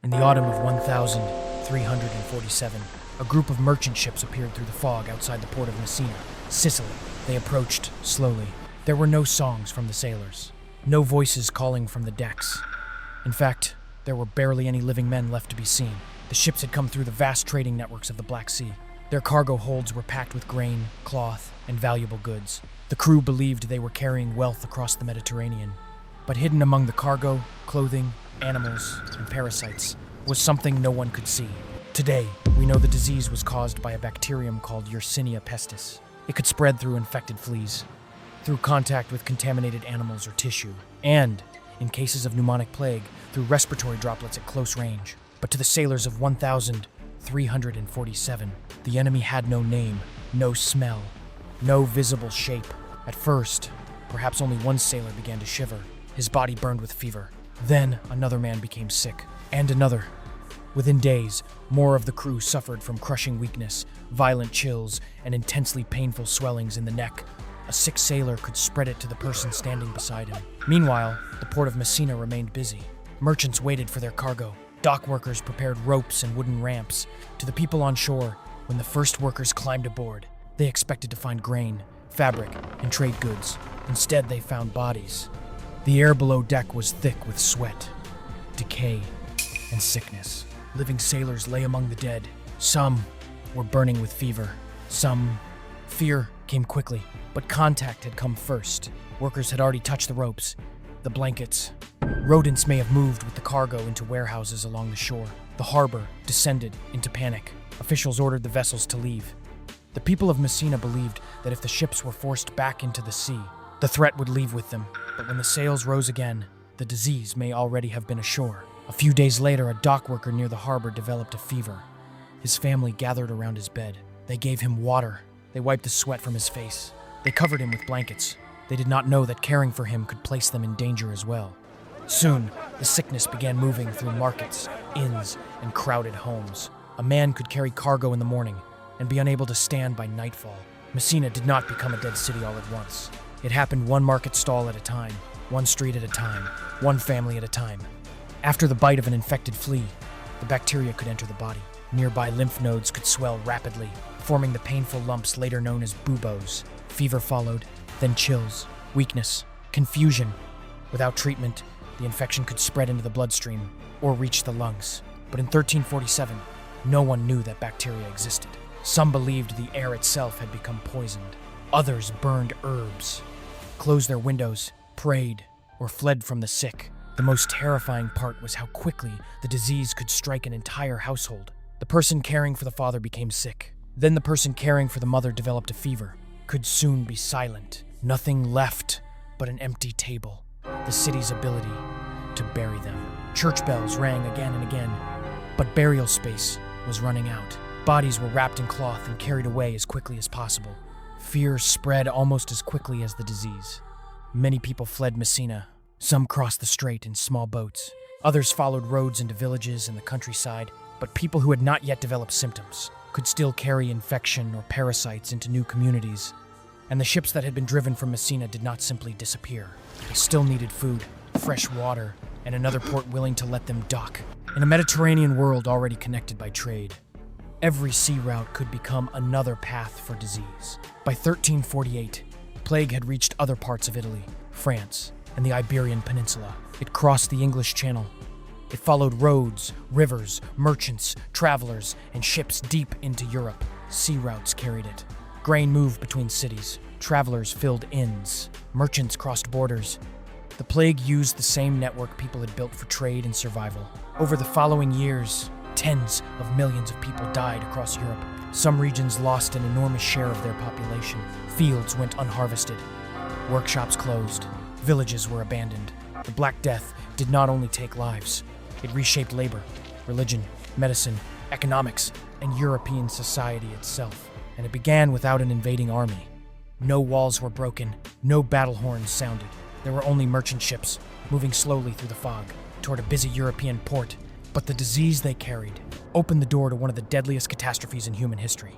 In the autumn of 1347, a group of merchant ships appeared through the fog outside the port of Messina, Sicily. They approached slowly. There were no songs from the sailors, no voices calling from the decks. In fact, there were barely any living men left to be seen. The ships had come through the vast trading networks of the Black Sea. Their cargo holds were packed with grain, cloth, and valuable goods. The crew believed they were carrying wealth across the Mediterranean. But hidden among the cargo, clothing, animals, and parasites was something no one could see. Today, we know the disease was caused by a bacterium called Yersinia pestis. It could spread through infected fleas, through contact with contaminated animals or tissue, and, in cases of pneumonic plague, through respiratory droplets at close range. But to the sailors of 1347, the enemy had no name, no smell, no visible shape. At first, perhaps only one sailor began to shiver. His body burned with fever. Then another man became sick, and another. Within days, more of the crew suffered from crushing weakness, violent chills, and intensely painful swellings in the neck. A sick sailor could spread it to the person standing beside him. Meanwhile, the port of Messina remained busy. Merchants waited for their cargo. Dock workers prepared ropes and wooden ramps. To the people on shore, when the first workers climbed aboard, they expected to find grain, fabric, and trade goods. Instead, they found bodies. The air below deck was thick with sweat, decay, and sickness. Living sailors lay among the dead. Some were burning with fever. Fear came quickly, but contact had come first. Workers had already touched the ropes, the blankets. Rodents may have moved with the cargo into warehouses along the shore. The harbor descended into panic. Officials ordered the vessels to leave. The people of Messina believed that if the ships were forced back into the sea, the threat would leave with them. But when the sails rose again, the disease may already have been ashore. A few days later, a dock worker near the harbor developed a fever. His family gathered around his bed. They gave him water. They wiped the sweat from his face. They covered him with blankets. They did not know that caring for him could place them in danger as well. Soon, the sickness began moving through markets, inns, and crowded homes. A man could carry cargo in the morning and be unable to stand by nightfall. Messina did not become a dead city all at once. It happened one market stall at a time, one street at a time, one family at a time. After the bite of an infected flea, the bacteria could enter the body. Nearby lymph nodes could swell rapidly, forming the painful lumps later known as buboes. Fever followed, then chills, weakness, confusion. Without treatment, the infection could spread into the bloodstream or reach the lungs. But in 1347, no one knew that bacteria existed. Some believed the air itself had become poisoned. Others burned herbs, closed their windows, prayed, or fled from the sick. The most terrifying part was how quickly the disease could strike an entire household. The person caring for the father became sick. Then the person caring for the mother developed a fever, could soon be silent. Nothing left but an empty table, the city's ability to bury them. Church bells rang again and again, but burial space was running out. Bodies were wrapped in cloth and carried away as quickly as possible. Fear spread almost as quickly as the disease. Many people fled Messina. Some crossed the strait in small boats. Others followed roads into villages and the countryside. But people who had not yet developed symptoms could still carry infection or parasites into new communities. And the ships that had been driven from Messina did not simply disappear. They still needed food, fresh water, and another port willing to let them dock. In a Mediterranean world already connected by trade, every sea route could become another path for disease. By 1348, plague had reached other parts of Italy, France, and the Iberian Peninsula. It crossed the English Channel. It followed roads, rivers, merchants, travelers, and ships deep into Europe. Sea routes carried it. Grain moved between cities. Travelers filled inns. Merchants crossed borders. The plague used the same network people had built for trade and survival. Over the following years, tens of millions of people died across Europe. Some regions lost an enormous share of their population. Fields went unharvested. Workshops closed. Villages were abandoned. The Black Death did not only take lives, it reshaped labor, religion, medicine, economics, and European society itself. And it began without an invading army. No walls were broken, no battle horns sounded. There were only merchant ships, moving slowly through the fog, toward a busy European port. But the disease they carried opened the door to one of the deadliest catastrophes in human history.